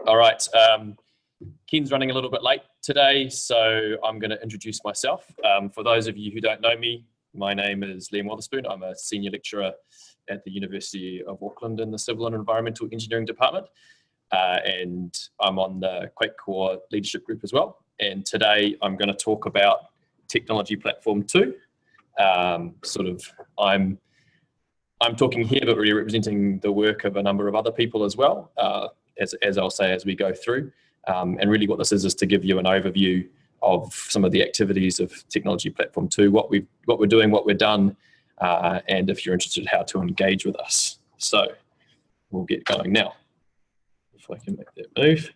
All right. Ken's running a little bit late today, so I'm going to introduce myself. For those of you who don't know me, my name is Liam Wotherspoon. I'm a senior lecturer at the University of Auckland in the Civil and Environmental Engineering Department, and I'm on the QuakeCoRE leadership group as well. And today I'm going to talk about Technology Platform 2. I'm talking here, but really representing the work of a number of other people as well, as I'll say as we go through. And really what this is to give you an overview of some of the activities of Technology Platform 2, what we're doing, what we've done, and if you're interested, how to engage with us. So we'll get going now. If I can make that move. Here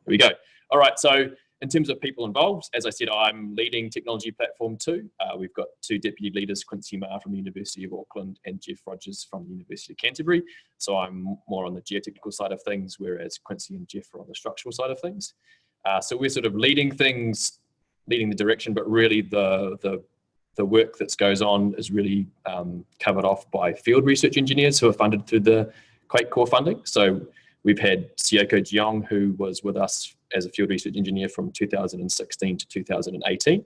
we go. All right, so in terms of people involved, as I said, I'm leading Technology Platform 2. We've got two deputy leaders, Quincy Ma from the University of Auckland and Jeff Rogers from the University of Canterbury. So I'm more on the geotechnical side of things, whereas Quincy and Jeff are on the structural side of things. So we're sort of leading things, leading the direction, but really the work that goes on is really covered off by field research engineers who are funded through the QuakeCoRE funding. So we've had Sioko Jiong, who was with us as a field research engineer from 2016 to 2018.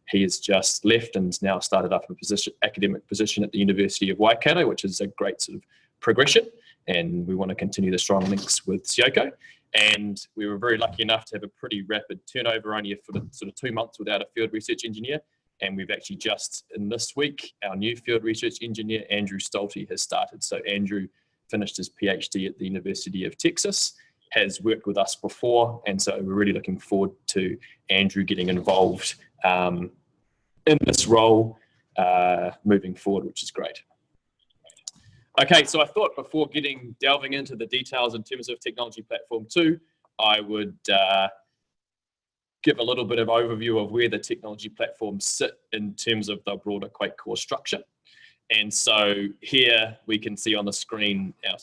He has just left and now started up a academic position at the University of Waikato, which is a great sort of progression. And we want to continue the strong links with Sioko. And we were very lucky enough to have a pretty rapid turnover, only for the sort of 2 months without a field research engineer. And we've actually just, in this week, our new field research engineer, Andrew Stolte, has started. So Andrew finished his PhD at the University of Texas, has worked with us before, and so we're really looking forward to Andrew getting involved in this role moving forward, which is great. Okay, so I thought before delving into the details in terms of Technology Platform 2, I would give a little bit of overview of where the technology platforms sit in terms of the broader QuakeCoRE structure. And so here we can see on the screen our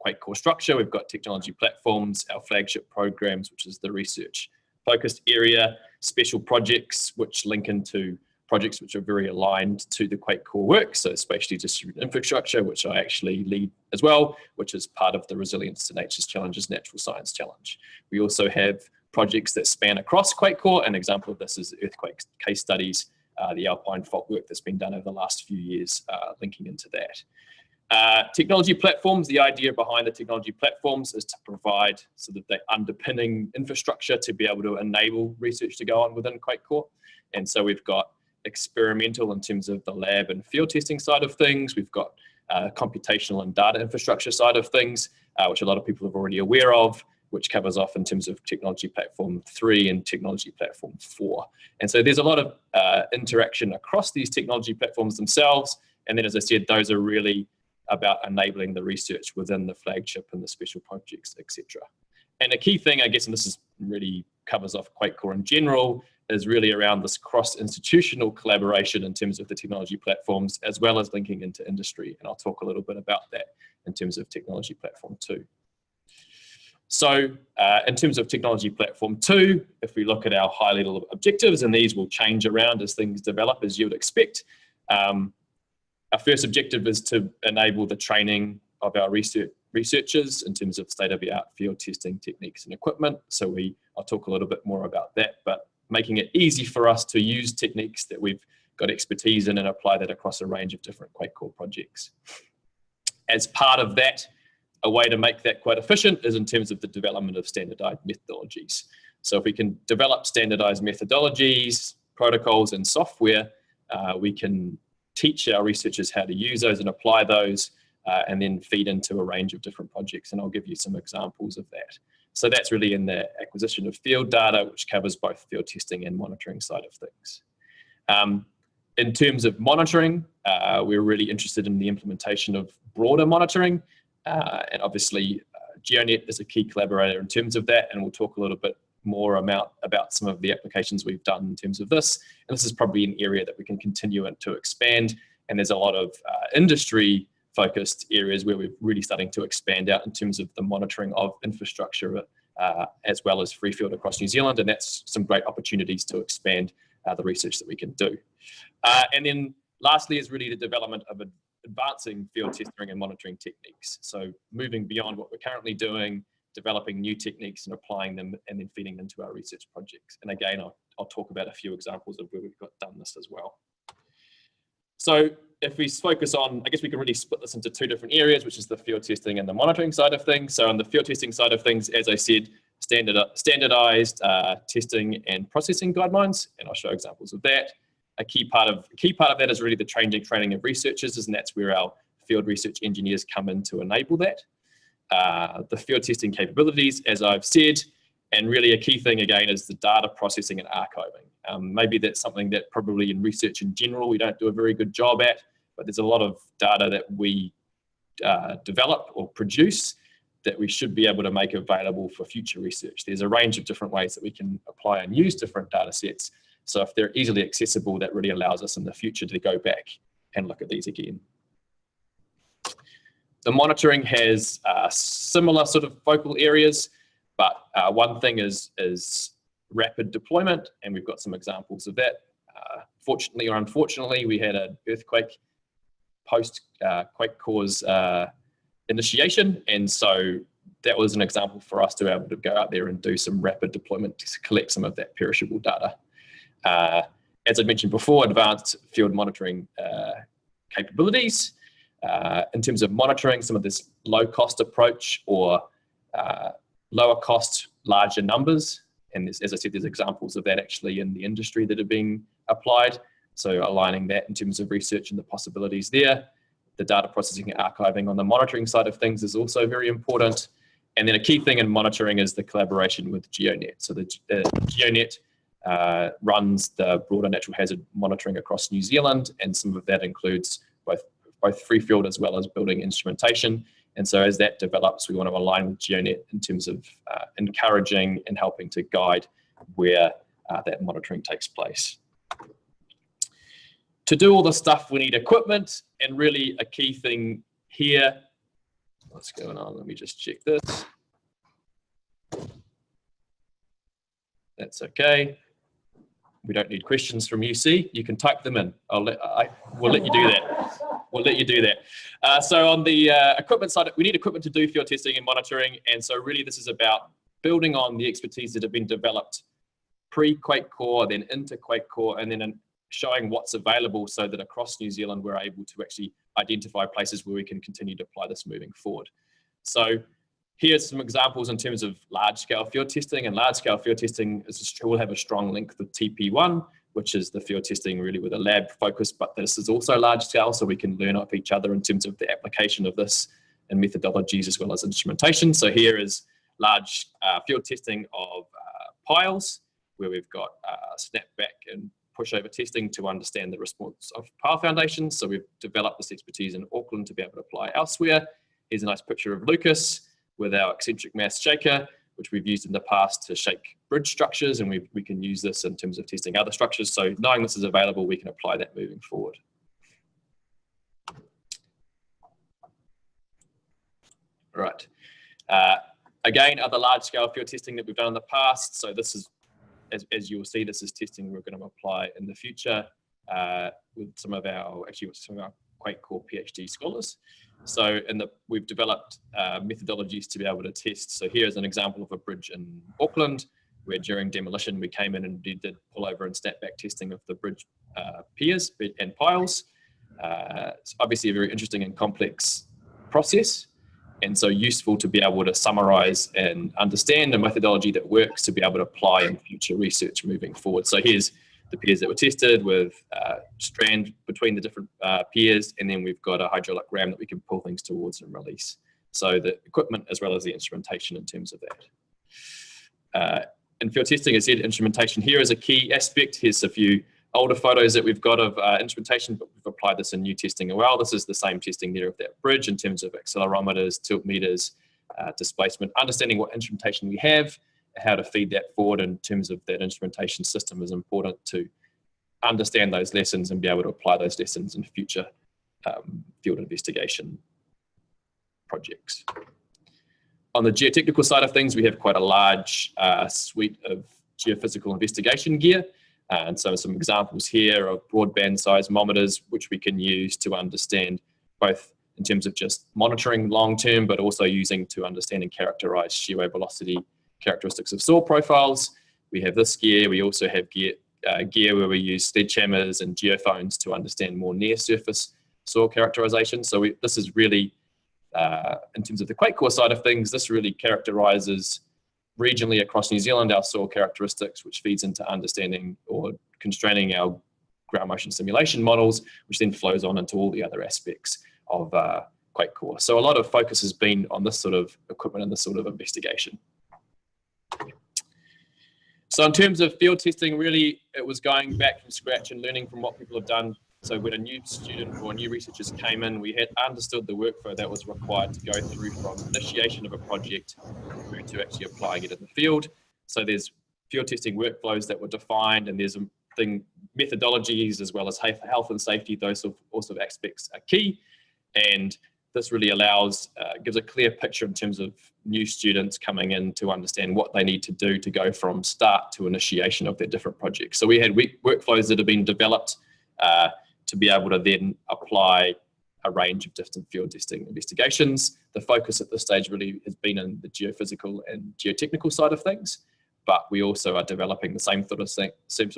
QuakeCoRE structure. We've got technology platforms, our flagship programs, which is the research focused area, special projects, which link into projects which are very aligned to the QuakeCoRE work. So spatially distributed infrastructure, which I actually lead as well, which is part of the Resilience to Nature's Challenges Natural Science Challenge. We also have projects that span across QuakeCoRE. An example of this is earthquake case studies, the alpine fault work that's been done over the last few years, linking into that. Technology platforms, the idea behind the technology platforms is to provide sort of the underpinning infrastructure to be able to enable research to go on within QuakeCoRE. And so we've got experimental in terms of the lab and field testing side of things. We've got computational and data infrastructure side of things, which a lot of people are already aware of, which covers off in terms of Technology Platform 3 and Technology Platform 4. And so there's a lot of interaction across these technology platforms themselves. And then, as I said, those are really about enabling the research within the flagship and the special projects, etc. And a key thing, I guess, and this is really covers off QuakeCoRE in general, is really around this cross-institutional collaboration in terms of the technology platforms, as well as linking into industry. And I'll talk a little bit about that in terms of Technology Platform 2. So in terms of Technology Platform 2, if we look at our high-level objectives, and these will change around as things develop, as you would expect. Our first objective is to enable the training of our researchers in terms of state-of-the-art field testing techniques and equipment. So I'll talk a little bit more about that, but making it easy for us to use techniques that we've got expertise in and apply that across a range of different QuakeCoRE projects. As part of that, a way to make that quite efficient is in terms of the development of standardized methodologies. So if we can develop standardized methodologies, protocols, and software, we can teach our researchers how to use those and apply those, and then feed into a range of different projects. And I'll give you some examples of that. So that's really in the acquisition of field data, which covers both field testing and monitoring side of things. In terms of monitoring, we're really interested in the implementation of broader monitoring. And obviously, GeoNet is a key collaborator in terms of that, and we'll talk a little bit more about some of the applications we've done in terms of this. And this is probably an area that we can continue to expand, and there's a lot of industry-focused areas where we're really starting to expand out in terms of the monitoring of infrastructure, as well as free field across New Zealand, and that's some great opportunities to expand the research that we can do. And then lastly is really the development of advancing field testing and monitoring techniques. So moving beyond what we're currently doing, developing new techniques and applying them and then feeding into our research projects. And again, I'll talk about a few examples of where we've done this as well. So if we focus on, I guess we can really split this into two different areas, which is the field testing and the monitoring side of things. So on the field testing side of things, as I said, standardized testing and processing guidelines, and I'll show examples of that. A key part of that is really the training of researchers, and that's where our field research engineers come in to enable that. The field testing capabilities, as I've said, and really a key thing again is the data processing and archiving. Maybe that's something that probably in research in general we don't do a very good job at, but there's a lot of data that we develop or produce that we should be able to make available for future research. There's a range of different ways that we can apply and use different data sets. So if they're easily accessible, that really allows us in the future to go back and look at these again. The monitoring has similar sort of focal areas, but one thing is rapid deployment, and we've got some examples of that. Fortunately or unfortunately, we had an earthquake post QuakeCoRE's initiation, and so that was an example for us to be able to go out there and do some rapid deployment to collect some of that perishable data. As I mentioned before, advanced field monitoring capabilities. In terms of monitoring, some of this low-cost approach or lower cost, larger numbers. And as I said, there's examples of that actually in the industry that are being applied. So aligning that in terms of research and the possibilities there. The data processing and archiving on the monitoring side of things is also very important. And then a key thing in monitoring is the collaboration with GeoNet. So the GeoNet runs the broader natural hazard monitoring across New Zealand, and some of that includes both free field as well as building instrumentation. And so as that develops, we want to align with GeoNet in terms of encouraging and helping to guide where that monitoring takes place. To do all this stuff, we need equipment, and really a key thing here, what's going on? Let me just check this. That's okay. We don't need questions from UC. You can type them in. We'll let you do that. We'll let you do that. So on the equipment side, we need equipment to do field testing and monitoring. And so really this is about building on the expertise that have been developed pre-QuakeCoRE, then into QuakeCoRE, and then showing what's available so that across New Zealand, we're able to actually identify places where we can continue to apply this moving forward. So here's some examples in terms of large-scale field testing, and large-scale field testing will have a strong link with TP1, which is the field testing really with a lab focus, but this is also large-scale, so we can learn off each other in terms of the application of this and methodologies as well as instrumentation. So here is large field testing of piles, where we've got snapback and pushover testing to understand the response of pile foundations. So we've developed this expertise in Auckland to be able to apply elsewhere. Here's a nice picture of Lucas with our eccentric mass shaker, which we've used in the past to shake bridge structures, and we can use this in terms of testing other structures. So knowing this is available, we can apply that moving forward. Right. Again, other large-scale field testing that we've done in the past. So this is, as you will see, this is testing we're going to apply in the future with some of our QuakeCoRE PhD scholars. So we've developed methodologies to be able to test. So here's an example of a bridge in Auckland, where during demolition we came in and did pullover and snapback testing of the bridge piers and piles. It's obviously a very interesting and complex process, and so useful to be able to summarize and understand a methodology that works to be able to apply in future research moving forward. So here's the piers that were tested with strand between the different piers, and then we've got a hydraulic ram that we can pull things towards and release. So the equipment as well as the instrumentation in terms of that. In field testing, as I said, instrumentation here is a key aspect. Here's a few older photos that we've got of instrumentation, but we've applied this in new testing as well. This is the same testing there of that bridge in terms of accelerometers, tilt meters, displacement, understanding what instrumentation we have, how to feed that forward in terms of that instrumentation system is important to understand those lessons and be able to apply those lessons in future field investigation projects. On the geotechnical side of things, we have quite a large suite of geophysical investigation gear. And so some examples here of broadband seismometers, which we can use to understand both in terms of just monitoring long-term, but also using to understand and characterize shear wave velocity characteristics of soil profiles. We have this gear. We also have gear where we use sledgehammers and geophones to understand more near-surface soil characterization. So this is really, in terms of the QuakeCoRE side of things, this really characterizes regionally across New Zealand our soil characteristics, which feeds into understanding or constraining our ground motion simulation models, which then flows on into all the other aspects of QuakeCoRE. So a lot of focus has been on this sort of equipment and this sort of investigation. So in terms of field testing, really, it was going back from scratch and learning from what people have done. So when a new student or new researchers came in, we had understood the workflow that was required to go through from initiation of a project through to actually applying it in the field. So there's field testing workflows that were defined, and there's methodologies as well as health and safety. Those sorts of aspects are key. And this really gives a clear picture in terms of new students coming in to understand what they need to do to go from start to initiation of their different projects. So we had workflows that have been developed to be able to then apply a range of different field testing investigations. The focus at this stage really has been in the geophysical and geotechnical side of things, but we also are developing the same sort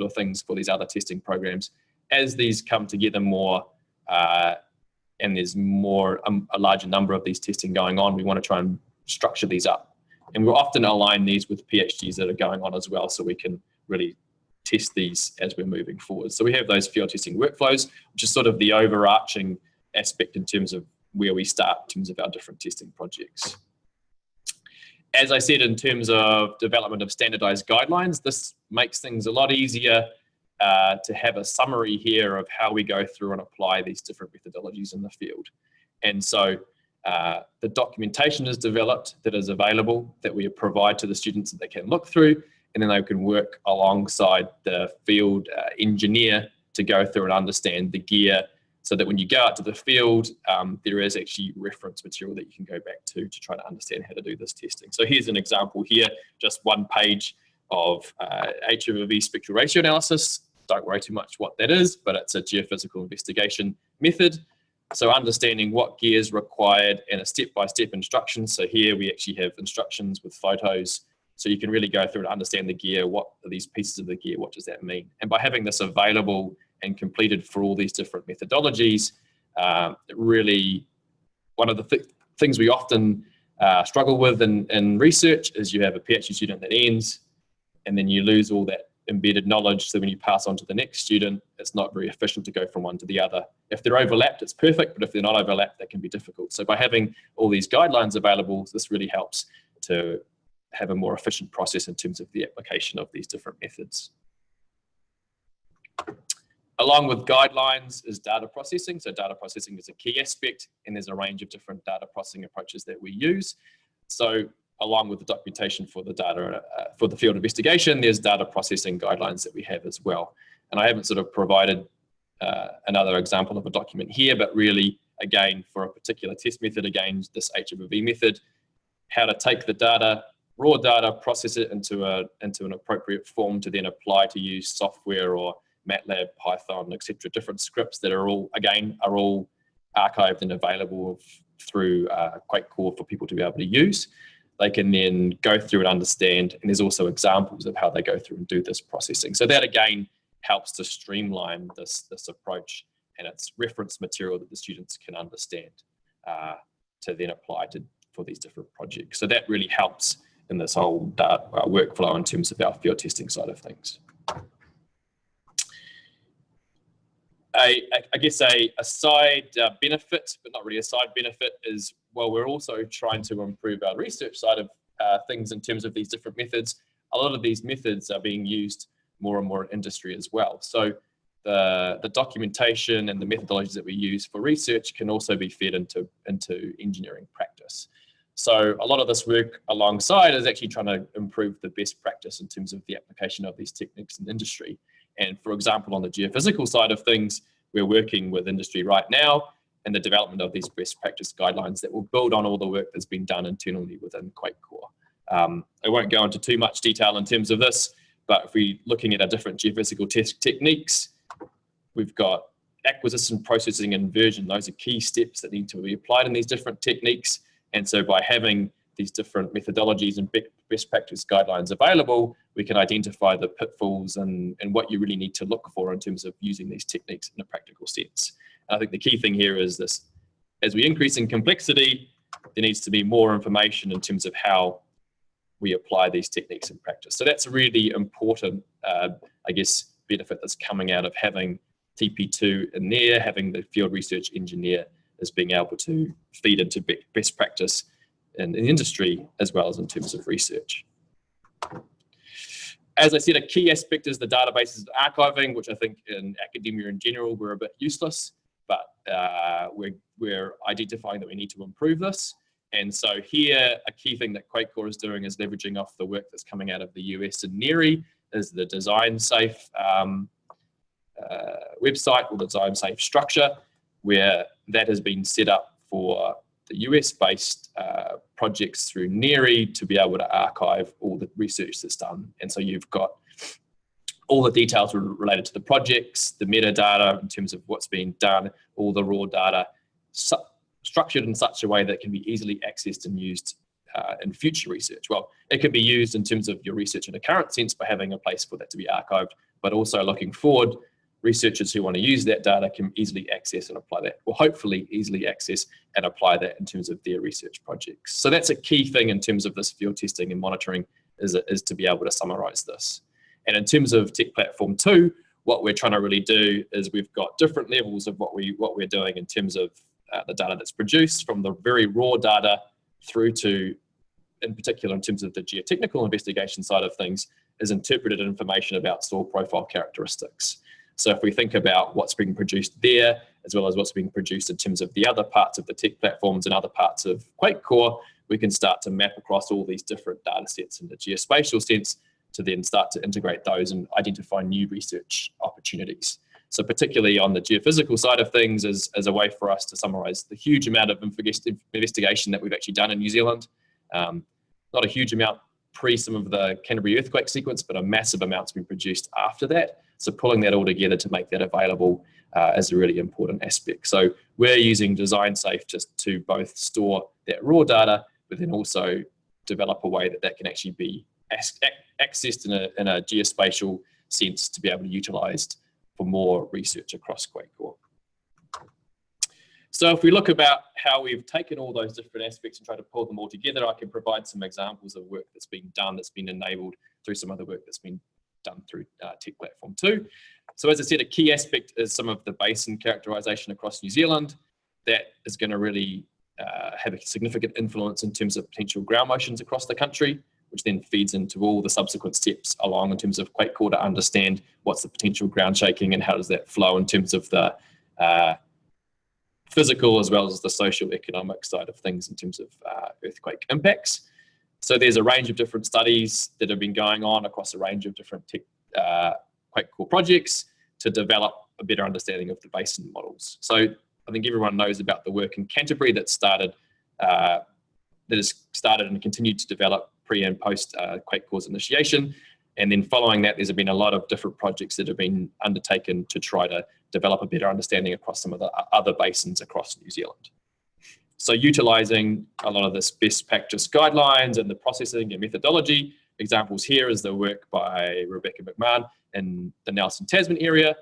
of things for these other testing programs. As these come together more, and there's a larger number of these testing going on, we want to try and structure these up. And we'll often align these with PhDs that are going on as well, so we can really test these as we're moving forward. So we have those field testing workflows, which is sort of the overarching aspect in terms of where we start in terms of our different testing projects. As I said, in terms of development of standardized guidelines, this makes things a lot easier to have a summary here of how we go through and apply these different methodologies in the field. And so the documentation is developed that is available, that we provide to the students that they can look through, and then they can work alongside the field engineer to go through and understand the gear, so that when you go out to the field, there is actually reference material that you can go back to try to understand how to do this testing. So here's an example here, just one page of H/V spectral ratio analysis. Don't worry too much what that is, but it's a geophysical investigation method. So understanding what gear is required and a step-by-step instruction. So here we actually have instructions with photos, so you can really go through and understand the gear. What are these pieces of the gear? What does that mean? And by having this available and completed for all these different methodologies, really one of the things we often struggle with in research is you have a PhD student that ends, and then you lose all that embedded knowledge. So when you pass on to the next student, it's not very efficient to go from one to the other. If they're overlapped, it's perfect, but if they're not overlapped, that can be difficult. So by having all these guidelines available, this really helps to have a more efficient process in terms of the application of these different methods. Along with guidelines is data processing. So data processing is a key aspect, and there's a range of different data processing approaches that we use. So along with the documentation for the data, for the field investigation, there's data processing guidelines that we have as well. And I haven't sort of provided another example of a document here, but really, again, for a particular test method, again, this H/V method, how to take the data, raw data, process it into an appropriate form to then apply to use software or MATLAB, Python, etc. Different scripts that are all archived and available through QuakeCoRE for people to be able to use. They can then go through and understand, and there's also examples of how they go through and do this processing. So that again helps to streamline this approach, and it's reference material that the students can understand to then apply for these different projects. So that really helps in this whole workflow in terms of our field testing side of things. I guess a side benefit, but not really a side benefit, is, well, we're also trying to improve our research side of things in terms of these different methods. A lot of these methods are being used more and more in industry as well. So the documentation and the methodologies that we use for research can also be fed into engineering practice. So a lot of this work alongside is actually trying to improve the best practice in terms of the application of these techniques in industry. And for example, on the geophysical side of things, we're working with industry right now in the development of these best practice guidelines that will build on all the work that's been done internally within QuakeCoRE. I won't go into too much detail in terms of this, but if we're looking at our different geophysical test techniques, we've got acquisition, processing, and inversion. Those are key steps that need to be applied in these different techniques. And so by having these different methodologies and best practice guidelines available, we can identify the pitfalls and what you really need to look for in terms of using these techniques in a practical sense. And I think the key thing here is this: as we increase in complexity, there needs to be more information in terms of how we apply these techniques in practice. So that's a really important, I guess, benefit that's coming out of having TP2 in there, having the field research engineer as being able to feed into best practice in the industry as well as in terms of research. As I said, a key aspect is the databases archiving, which I think in academia in general were a bit useless, but we're identifying that we need to improve this. And so here, a key thing that QuakeCoRE is doing is leveraging off the work that's coming out of the US and NERI, is the design safe website, or the design safe structure, where that has been set up for the US-based projects through NERI to be able to archive all the research that's done. And so you've got all the details related to the projects, the metadata in terms of what's being done, all the raw data, structured in such a way that can be easily accessed and used in future research. Well, it can be used in terms of your research in a current sense by having a place for that to be archived, but also looking forward, researchers who want to use that data can easily access and apply that, or hopefully easily access and apply that in terms of their research projects. So that's a key thing in terms of this field testing and monitoring, is to be able to summarize this. And in terms of Tech Platform 2, what we're trying to really do is we've got different levels of what we're doing in terms of the data that's produced, from the very raw data through to, in particular in terms of the geotechnical investigation side of things, is interpreted information about soil profile characteristics. So if we think about what's being produced there, as well as what's being produced in terms of the other parts of the tech platforms and other parts of QuakeCoRE, we can start to map across all these different data sets in the geospatial sense to then start to integrate those and identify new research opportunities. So particularly on the geophysical side of things, as a way for us to summarize the huge amount of investigation that we've actually done in New Zealand. Not a huge amount pre some of the Canterbury earthquake sequence, but a massive amount's been produced after that. So pulling that all together to make that available is a really important aspect. So we're using Design Safe just to both store that raw data, but then also develop a way that that can actually be accessed in a geospatial sense to be able to be utilized for more research across QuakeCoRE. So if we look about how we've taken all those different aspects and try to pull them all together, I can provide some examples of work that's been done, that's been enabled through some other work that's been done through Tech Platform 2. So as I said, a key aspect is some of the basin characterisation across New Zealand. That is going to really have a significant influence in terms of potential ground motions across the country, which then feeds into all the subsequent steps along in terms of QuakeCoRE to understand what's the potential ground shaking and how does that flow in terms of the physical as well as the social economic side of things in terms of earthquake impacts. So there's a range of different studies that have been going on across a range of different QuakeCoRE projects to develop a better understanding of the basin models. So I think everyone knows about the work in Canterbury that has started and continued to develop pre and post QuakeCoRE's initiation. And then following that, there's been a lot of different projects that have been undertaken to try to develop a better understanding across some of the other basins across New Zealand. So utilising a lot of this best practice guidelines and the processing and methodology, examples here is the work by Rebecca McMahon in the Nelson-Tasman area.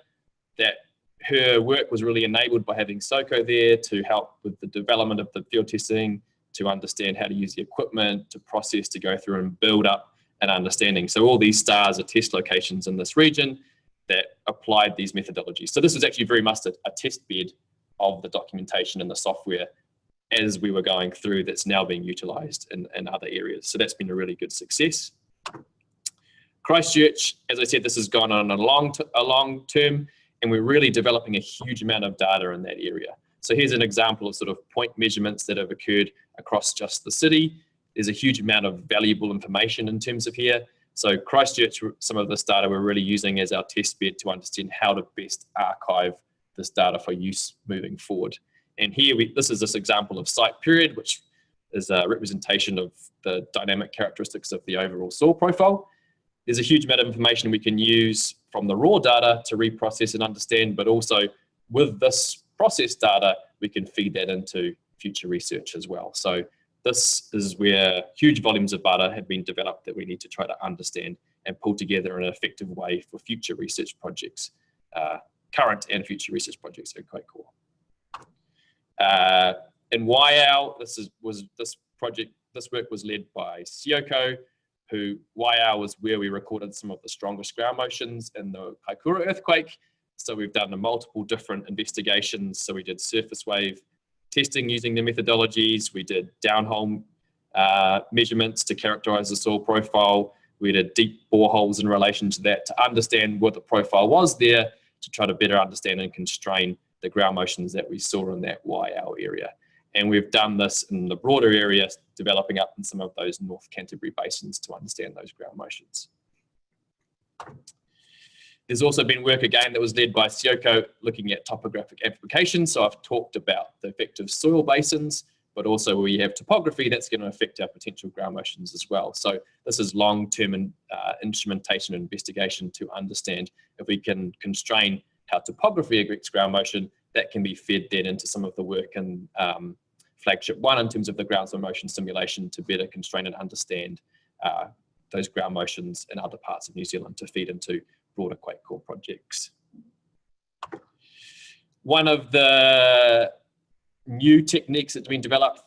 That her work was really enabled by having SOCO there to help with the development of the field testing, to understand how to use the equipment, to process, to go through and build up an understanding. So all these stars are test locations in this region that applied these methodologies. So this was actually very much a test bed of the documentation and the software as we were going through, that's now being utilised in other areas. So that's been a really good success. Christchurch, as I said, this has gone on a long term, and we're really developing a huge amount of data in that area. So here's an example of sort of point measurements that have occurred across just the city. There's a huge amount of valuable information in terms of here. So Christchurch, some of this data we're really using as our test bed to understand how to best archive this data for use moving forward. And here, this is this example of site period, which is a representation of the dynamic characteristics of the overall soil profile. There's a huge amount of information we can use from the raw data to reprocess and understand, but also with this process data, we can feed that into future research as well. So this is where huge volumes of data have been developed that we need to try to understand and pull together in an effective way for future research projects, current and future research projects at QuakeCoRE. In Waiau, this work was led by Sioko, who Waiau was where we recorded some of the strongest ground motions in the Kaikoura Earthquake. So we've done multiple different investigations. So we did surface wave testing using the methodologies. We did downhole measurements to characterize the soil profile. We did deep boreholes in relation to that to understand what the profile was there, to try to better understand and constrain the ground motions that we saw in that Waiau area. And we've done this in the broader area, developing up in some of those North Canterbury basins to understand those ground motions. There's also been work again that was led by Sioko looking at topographic amplification. So I've talked about the effect of soil basins, but also we have topography that's going to affect our potential ground motions as well. So this is long-term instrumentation and investigation to understand if we can constrain how topography affects ground motion, that can be fed then into some of the work in Flagship 1 in terms of the ground motion simulation to better constrain and understand those ground motions in other parts of New Zealand to feed into broader QuakeCoRE projects. One of the new techniques that's been developed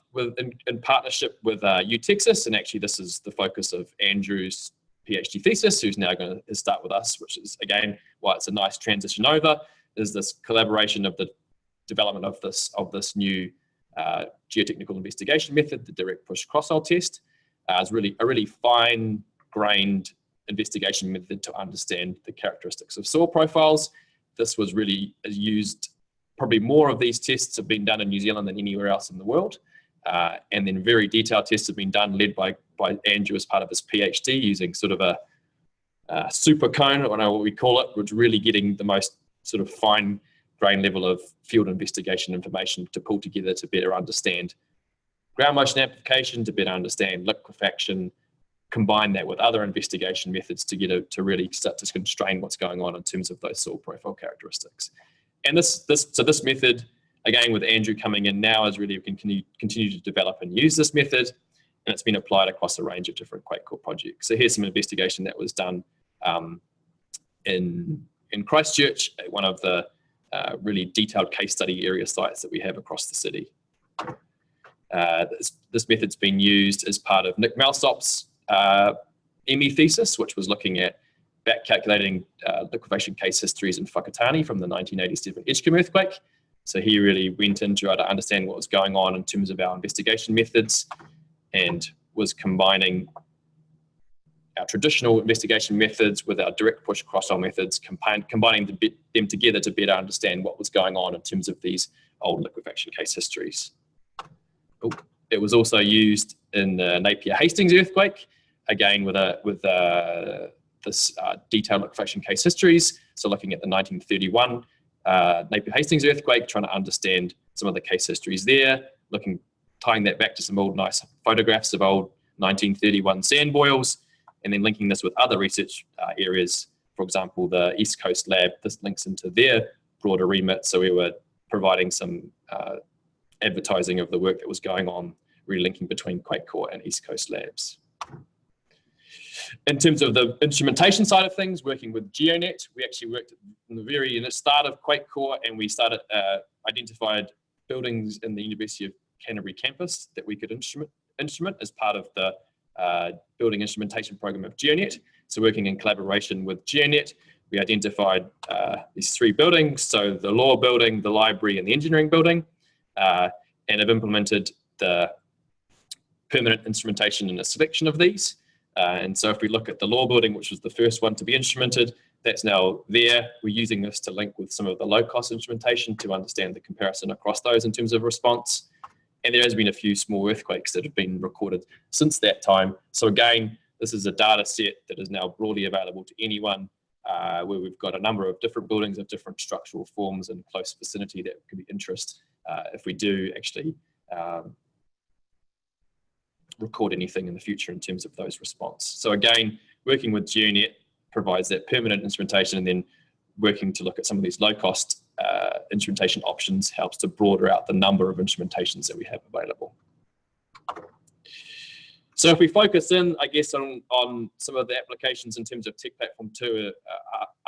in partnership with UTexas, and actually this is the focus of Andrew's PhD thesis, who's now going to start with us, which is again why it's a nice transition over, is this collaboration of the development of this new geotechnical investigation method, the direct push crosshole test. Is really a really fine-grained investigation method to understand the characteristics of soil profiles. This was really used, probably more of these tests have been done in New Zealand than anywhere else in the world. And then very detailed tests have been done, led by Andrew as part of his PhD, using sort of a super cone, I don't know what we call it, which really getting the most sort of fine grain level of field investigation information to pull together to better understand ground motion amplification, to better understand liquefaction, combine that with other investigation methods to really start to constrain what's going on in terms of those soil profile characteristics. And this method, again with Andrew coming in now, is really continue to develop and use this method, and it's been applied across a range of different QuakeCoRE projects. So here's some investigation that was done in Christchurch, one of the really detailed case study area sites that we have across the city. This method's been used as part of Nick Malsop's ME thesis, which was looking at back calculating liquefaction case histories in Whakatane from the 1987 Edgecombe earthquake. So he really went in to try to understand what was going on in terms of our investigation methods, and was combining our traditional investigation methods with our direct push crosshole methods, combining them together to better understand what was going on in terms of these old liquefaction case histories. It was also used in the Napier Hastings earthquake, again with this detailed liquefaction case histories. So looking at the 1931 Napier Hastings earthquake, trying to understand some of the case histories there, tying that back to some old nice photographs of old 1931 sand boils, and then linking this with other research areas. For example, the East Coast Lab, this links into their broader remit. So we were providing some advertising of the work that was going on, really linking between QuakeCoRE and East Coast Labs. In terms of the instrumentation side of things, working with GeoNet, we actually worked in the start of QuakeCoRE, and we started identified buildings in the University of Canterbury campus that we could instrument as part of the Building Instrumentation program of GeoNet. So working in collaboration with GeoNet, we identified these three buildings, so the law building, the library, and the engineering building, and have implemented the permanent instrumentation in a selection of these. And so if we look at the law building, which was the first one to be instrumented, that's now there. We're using this to link with some of the low-cost instrumentation to understand the comparison across those in terms of response. And there has been a few small earthquakes that have been recorded since that time. So again, this is a data set that is now broadly available to anyone, where we've got a number of different buildings of different structural forms in close vicinity that could be interest if we do actually record anything in the future in terms of those response. So again, working with GeoNet provides that permanent instrumentation, and then working to look at some of these low-cost instrumentation options helps to broaden out the number of instrumentations that we have available. So if we focus in, I guess, on some of the applications in terms of Tech Platform 2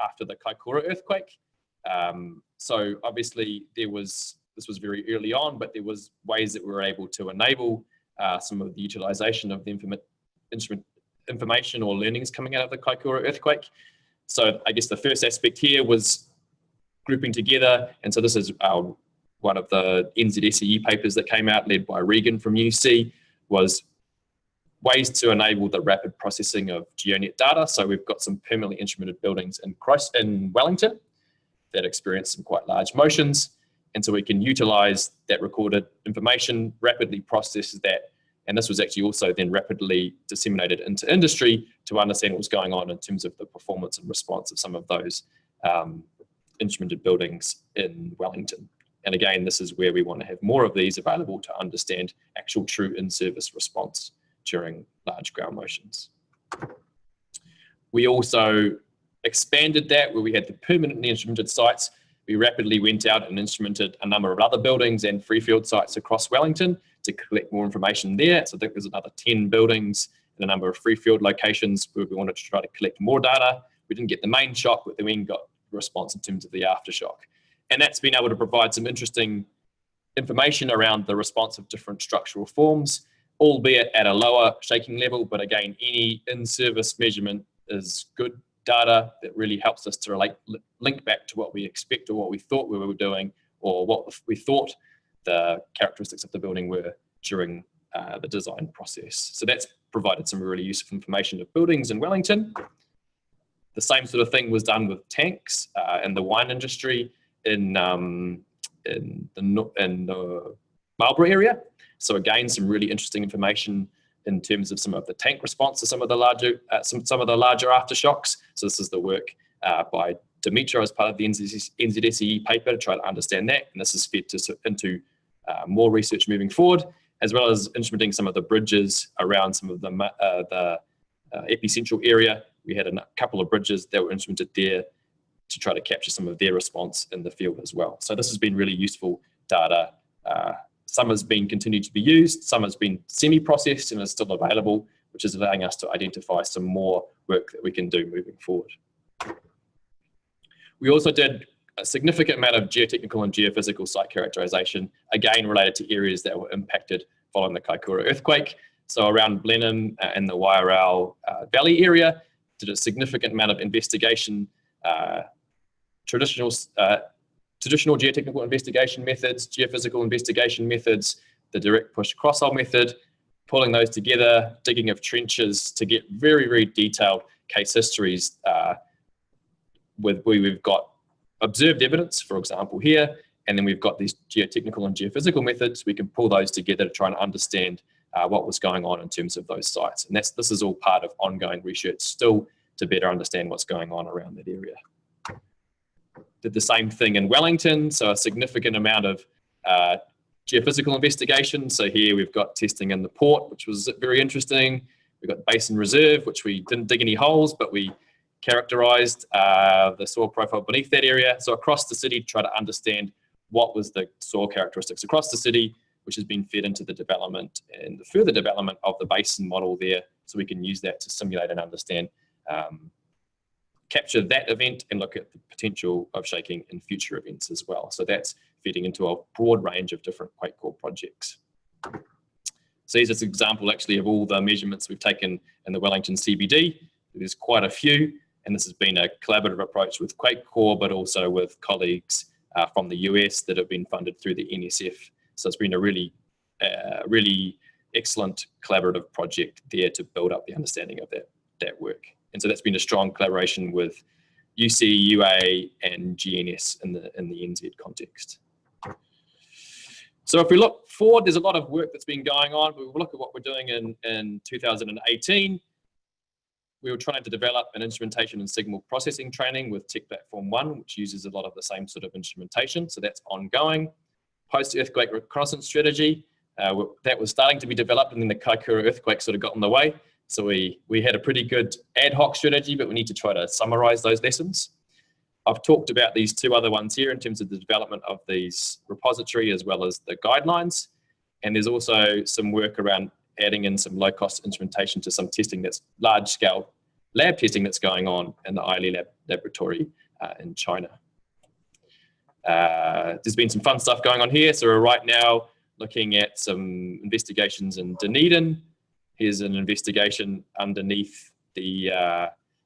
after the Kaikoura earthquake. So obviously this was very early on, but there was ways that we were able to enable some of the utilization of the information or learnings coming out of the Kaikoura earthquake. So I guess the first aspect here was grouping together, and so this is one of the NZSE papers that came out, led by Regan from UC, was ways to enable the rapid processing of GeoNet data. So we've got some permanently instrumented buildings in Wellington that experience some quite large motions, and so we can utilize that recorded information, rapidly process that, and this was actually also then rapidly disseminated into industry to understand what was going on in terms of the performance and response of some of those instrumented buildings in Wellington. And again, this is where we want to have more of these available to understand actual true in-service response during large ground motions. We also expanded that where we had the permanently instrumented sites. We rapidly went out and instrumented a number of other buildings and free field sites across Wellington to collect more information there. So I think there's another 10 buildings and a number of free field locations where we wanted to try to collect more data. We didn't get the main shock, but then we got response in terms of the aftershock. And that's been able to provide some interesting information around the response of different structural forms, albeit at a lower shaking level. But again, any in-service measurement is good data that really helps us to link back to what we expect or what we thought we were doing or what we thought the characteristics of the building were during the design process. So that's provided some really useful information of buildings in Wellington. The same sort of thing was done with tanks and the wine industry in the Marlborough area. So again, some really interesting information in terms of some of the tank response to some of the larger aftershocks. So this is the work by Dimitra as part of the NZSE paper to try to understand that, and this is fed into more research moving forward, as well as instrumenting some of the bridges around some of the epicentral area. We had a couple of bridges that were instrumented there to try to capture some of their response in the field as well. So this has been really useful data. Some has been continued to be used, some has been semi-processed and is still available, which is allowing us to identify some more work that we can do moving forward. We also did a significant amount of geotechnical and geophysical site characterization, again related to areas that were impacted following the Kaikoura earthquake. So around Blenheim and the Wairau Valley area, did a significant amount of investigation, traditional geotechnical investigation methods, geophysical investigation methods, the direct push crosshole method, pulling those together, digging of trenches to get very, very detailed case histories where we've got observed evidence, for example, here, and then we've got these geotechnical and geophysical methods. We can pull those together to try and understand what was going on in terms of those sites. And this is all part of ongoing research still to better understand what's going on around that area. Did the same thing in Wellington, so a significant amount of geophysical investigation. So here we've got testing in the port, which was very interesting. We've got Basin Reserve, which we didn't dig any holes, but we characterized the soil profile beneath that area. So across the city to try to understand what was the soil characteristics across the city, which has been fed into the development and the further development of the basin model there. So we can use that to simulate and understand, capture that event and look at the potential of shaking in future events as well. So that's feeding into a broad range of different QuakeCoRE projects. So here's an example actually of all the measurements we've taken in the Wellington CBD. There's quite a few, and this has been a collaborative approach with QuakeCoRE, but also with colleagues from the US that have been funded through the NSF. So it's been a really excellent collaborative project there to build up the understanding of that work. And so that's been a strong collaboration with UC, UA, and GNS in the NZ context. So if we look forward, there's a lot of work that's been going on. We look at what we're doing in 2018. We were trying to develop an instrumentation and signal processing training with Tech Platform 1, which uses a lot of the same sort of instrumentation. So that's ongoing. Post-earthquake reconnaissance strategy, that was starting to be developed, and then the Kaikoura earthquake sort of got in the way. So we had a pretty good ad hoc strategy, but we need to try to summarize those lessons. I've talked about these two other ones here in terms of the development of these repository as well as the guidelines. And there's also some work around adding in some low-cost instrumentation to some testing that's large-scale lab testing that's going on in the ILE laboratory in China. There's been some fun stuff going on here. So we're right now looking at some investigations in Dunedin. Here's an investigation underneath the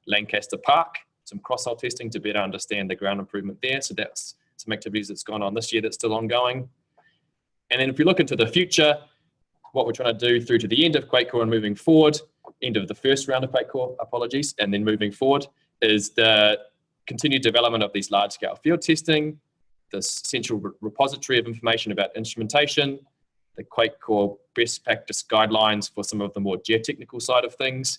Lancaster Park, some crosshole testing to better understand the ground improvement there. So that's some activities that's gone on this year that's still ongoing. And then if we look into the future, what we're trying to do through to the end of QuakeCoRE and moving forward, end of the first round of QuakeCoRE, apologies, and then moving forward, is the continued development of these large-scale field testing, this central repository of information about instrumentation, the QuakeCoRE best practice guidelines for some of the more geotechnical side of things,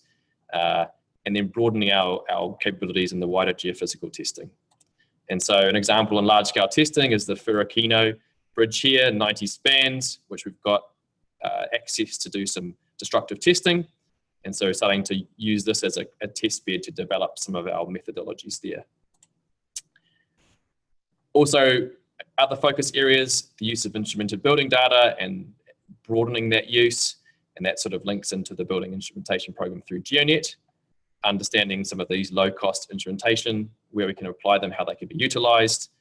and then broadening our capabilities in the wider geophysical testing. And so an example in large-scale testing is the Furakino Bridge here, 90 spans, which we've got access to do some destructive testing. And so starting to use this as a test bed to develop some of our methodologies there. Also, other focus areas, the use of instrumented building data and broadening that use, and that sort of links into the building instrumentation program through GeoNet, understanding some of these low-cost instrumentation, where we can apply them, how they can be utilized,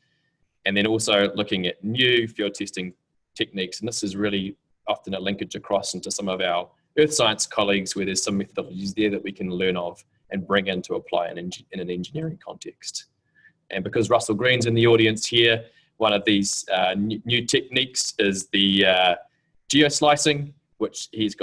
and then also looking at new field testing techniques. And this is really often a linkage across into some of our earth science colleagues where there's some methodologies there that we can learn of and bring in to apply in an engineering context. And because Russell Green's in the audience here, one of these new techniques is the geoslicing, which he's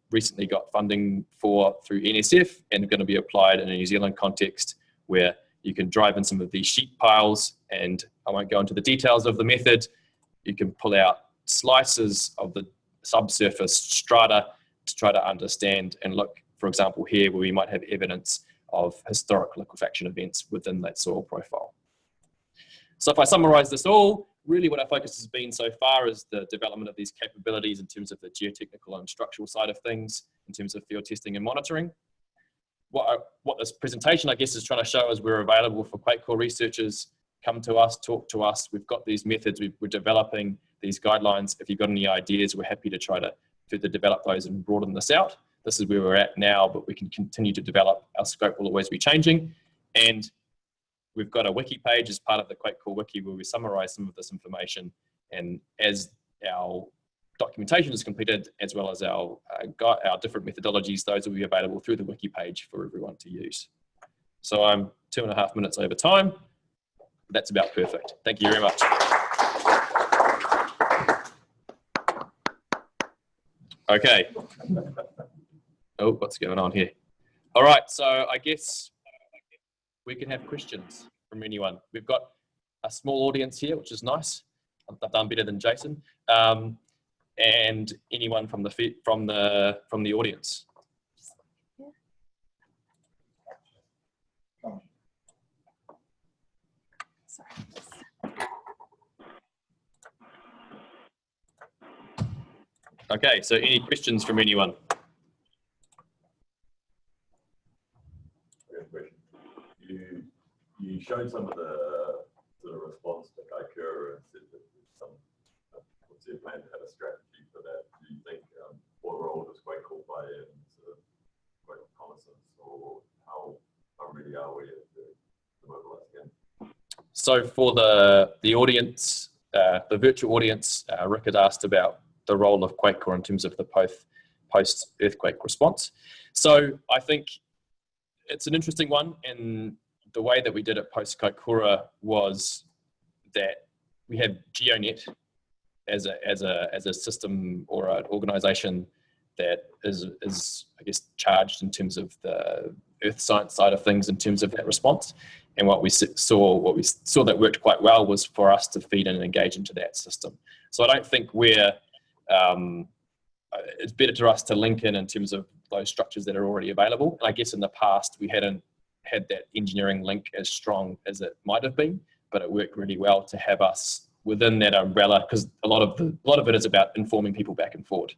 recently got funding for through NSF and going to be applied in a New Zealand context where you can drive in some of these sheet piles, and I won't go into the details of the method. You can pull out slices of the subsurface strata to try to understand and look, for example, here where we might have evidence of historic liquefaction events within that soil profile. So if I summarize this all, really what our focus has been so far is the development of these capabilities in terms of the geotechnical and structural side of things, in terms of field testing and monitoring. What this presentation, I guess, is trying to show is we're available for QuakeCoRE researchers. Come to us, talk to us. We've got these methods, we're developing these guidelines. If you've got any ideas, we're happy to try to further develop those and broaden this out. This is where we're at now, but we can continue to develop. Our scope will always be changing. And we've got a wiki page as part of the QuakeCoRE wiki where we summarize some of this information. And as our documentation is completed, as well as our different methodologies, those will be available through the wiki page for everyone to use. So I'm 2.5 minutes over time. That's about perfect. Thank you very much. Okay. Oh, what's going on here? All right, so I guess we can have questions from anyone. We've got a small audience here, which is nice. I've done better than Jason. And anyone from the audience. Okay, so any questions from anyone? You showed some of the sort of response to Kaikoura and said that what's your plan to have a strategy for that? Do you think what role does QuakeCoRE play in sort of quake reconnaissance, or how ready are we to mobilize again? So for the audience, the virtual audience, Rick had asked about the role of QuakeCoRE in terms of the post-earthquake response. So I think it's an interesting one, and the way that we did it post-Kaikoura was that we had GeoNet as a system or an organisation that is I guess charged in terms of the earth science side of things in terms of that response. And what we saw that worked quite well was for us to feed in and engage into that system. So I don't think it's better for us to link in terms of those structures that are already available. And I guess in the past we hadn't had that engineering link as strong as it might have been, but it worked really well to have us within that umbrella, because a lot of it is about informing people back and forward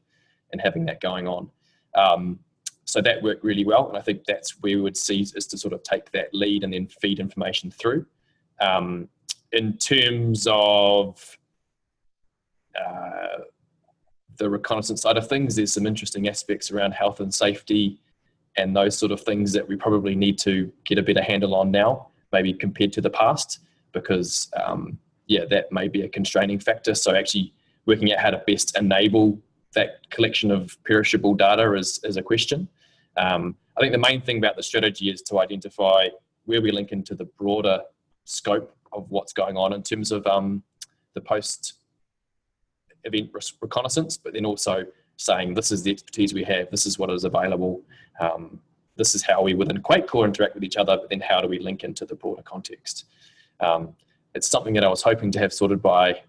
and having that going on. So that worked really well, and I think that's where we would see is to sort of take that lead and then feed information through. In terms of the reconnaissance side of things, there's some interesting aspects around health and safety and those sort of things that we probably need to get a better handle on now, maybe compared to the past, because that may be a constraining factor. So actually working out how to best enable that collection of perishable data is a question. I think the main thing about the strategy is to identify where we link into the broader scope of what's going on in terms of the post-event reconnaissance, but then also saying this is the expertise we have, this is what is available, this is how we within QuakeCoRE interact with each other, but then how do we link into the broader context? It's something that I was hoping to have sorted by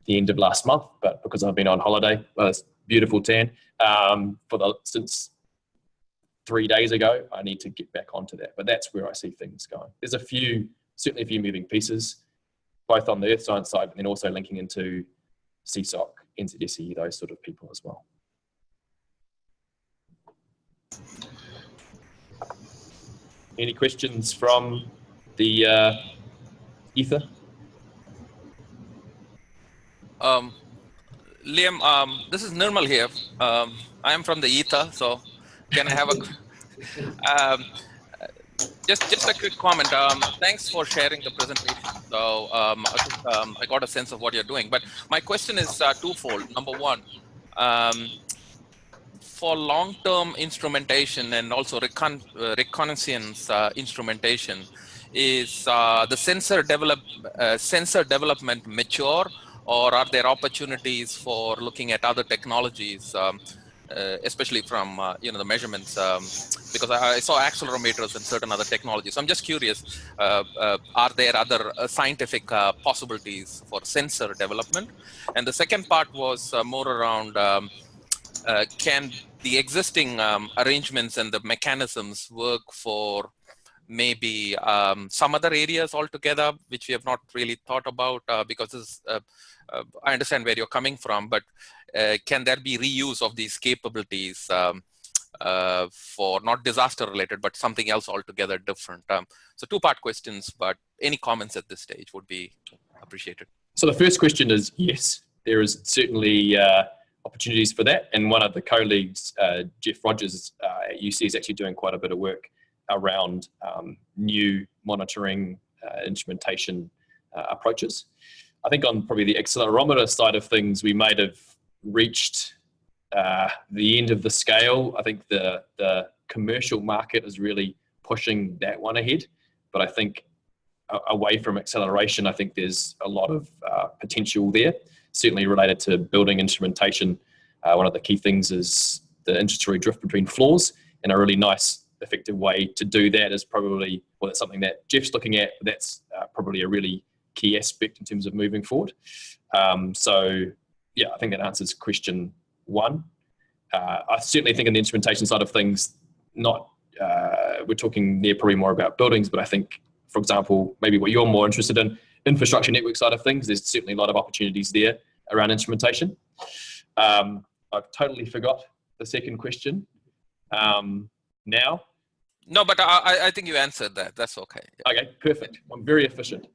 the end of last month, but because I've been on holiday, it's beautiful tan, since 3 days ago, I need to get back onto that. But that's where I see things going. There's certainly a few moving pieces, both on the earth science side, but then also linking into CSOC, NZSE, those sort of people as well. Any questions from the ether? Liam, this is Nirmal here. I am from the ether, so can I have a just a quick comment. Thanks for sharing the presentation. So I got a sense of what you're doing. But my question is twofold. Number one, for long-term instrumentation and also reconnaissance instrumentation, is the sensor development mature, or are there opportunities for looking at other technologies, especially from the measurements? Because I saw accelerometers and certain other technologies. So I'm just curious, are there other scientific possibilities for sensor development? And the second part was more around can the existing arrangements and the mechanisms work for maybe some other areas altogether, which we have not really thought about, because this, I understand where you're coming from, but can there be reuse of these capabilities for not disaster related, but something else altogether different? So two-part questions, but any comments at this stage would be appreciated. So the first question is yes, there is certainly opportunities for that. And one of the co-leads, Jeff Rogers at UC, is actually doing quite a bit of work around new monitoring instrumentation approaches. I think on probably the accelerometer side of things, we might have reached the end of the scale. I think the commercial market is really pushing that one ahead. But I think away from acceleration, I think there's a lot of potential there, certainly related to building instrumentation. One of the key things is the intratory drift between floors, and a really nice effective way to do that is probably, well, that's something that Jeff's looking at. That's probably a really key aspect in terms of moving forward. So yeah, I think that answers question one. I certainly think in the instrumentation side of things, we're talking there probably more about buildings, but I think, for example, maybe what you're more interested in, infrastructure network side of things, there's certainly a lot of opportunities there around instrumentation. I've totally forgot the second question now. No, but I think you answered that. That's okay. Okay, perfect. I'm very efficient.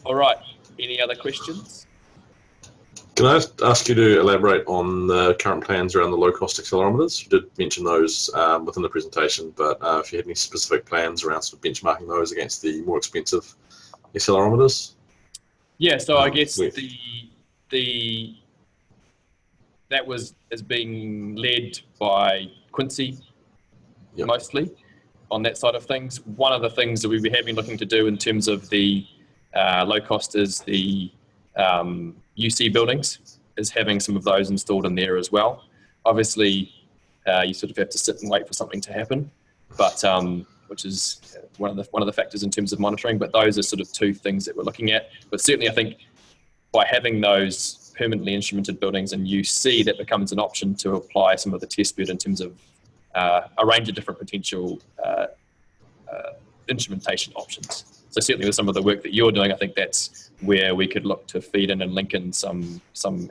All right, any other questions? Can I ask you to elaborate on the current plans around the low-cost accelerometers? You did mention those within the presentation, but if you had any specific plans around sort of benchmarking those against the more expensive accelerometers? Yeah, so I guess that is being led by Quincy, yep, mostly on that side of things. One of the things that we have been looking to do in terms of the low cost is the UC buildings, is having some of those installed in there as well. Obviously, you sort of have to sit and wait for something to happen, but which is one of the factors in terms of monitoring. But those are sort of two things that we're looking at. But certainly, I think by having those permanently instrumented buildings in UC, that becomes an option to apply some of the test bed in terms of a range of different potential instrumentation options. So certainly with some of the work that you're doing, I think that's where we could look to feed in and link in some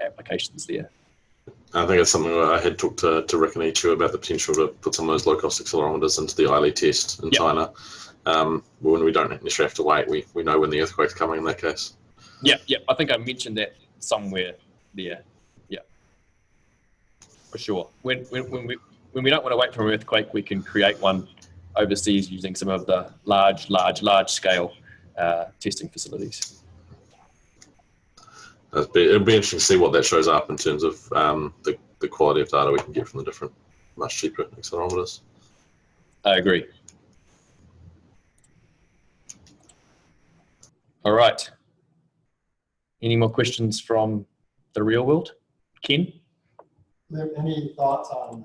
applications there. I think it's something I had talked to Rick and Ichu about the potential to put some of those low-cost accelerometers into the ILE test in China. When we don't necessarily have to wait, we know when the earthquake's coming in that case. Yeah, I think I mentioned that somewhere there. Yeah, for sure. When we don't want to wait for an earthquake, we can create one overseas using some of the large scale testing facilities. It'll be interesting to see what that shows up in terms of the quality of data we can get from the different, much cheaper accelerometers. I agree. All right. Any more questions from the real world? Ken? Liam, any thoughts on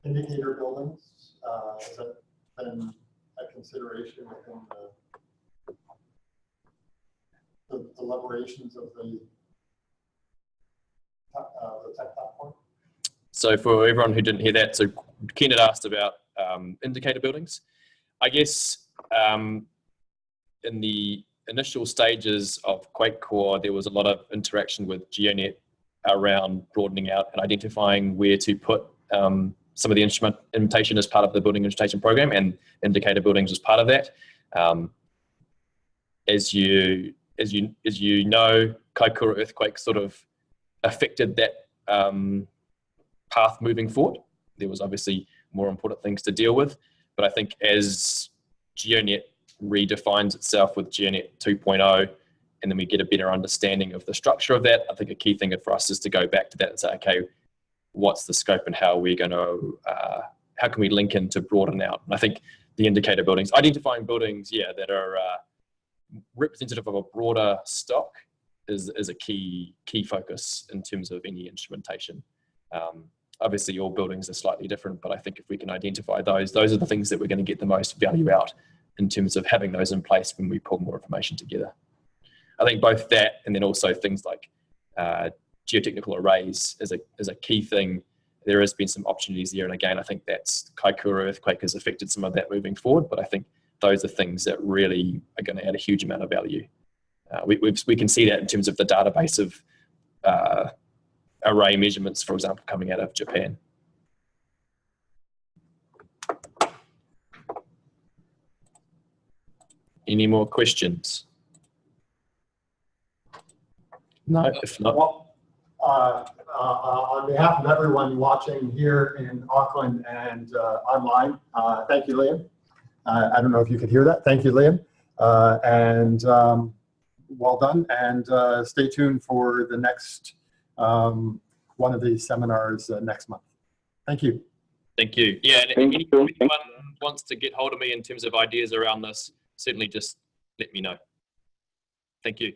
indicator buildings? Has that been a consideration within the deliberations of the tech platform? So for everyone who didn't hear that, so Ken had asked about indicator buildings. I guess in the initial stages of QuakeCoRE, there was a lot of interaction with GeoNet around broadening out and identifying where to put some of the instrumentation as part of the Building Instrumentation program, and indicator buildings as part of that. As you know, Kaikoura Earthquake sort of affected that path moving forward. There was obviously more important things to deal with, but I think as GeoNet redefines itself with GeoNet 2.0, and then we get a better understanding of the structure of that, I think a key thing for us is to go back to that and say, okay, what's the scope and how are we going to, how can we link in to broaden out? And I think the indicator buildings, identifying buildings, that are representative of a broader stock is a key focus in terms of any instrumentation. Obviously all buildings are slightly different, but I think if we can identify those are the things that we're going to get the most value out in terms of having those in place when we pull more information together. I think both that and then also things like geotechnical arrays is a key thing. There has been some opportunities there, and again, I think that's Kaikoura Earthquake has affected some of that moving forward, but I think those are things that really are going to add a huge amount of value. We can see that in terms of the database of array measurements, for example, coming out of Japan. Any more questions? No, if not. Well, on behalf of everyone watching here in Auckland and online, thank you, Liam. I don't know if you could hear that. Thank you, Liam. And well done. And stay tuned for the next one of these seminars next month. Thank you. Thank you. Yeah, and if anyone wants to get hold of me in terms of ideas around this, certainly just let me know. Thank you.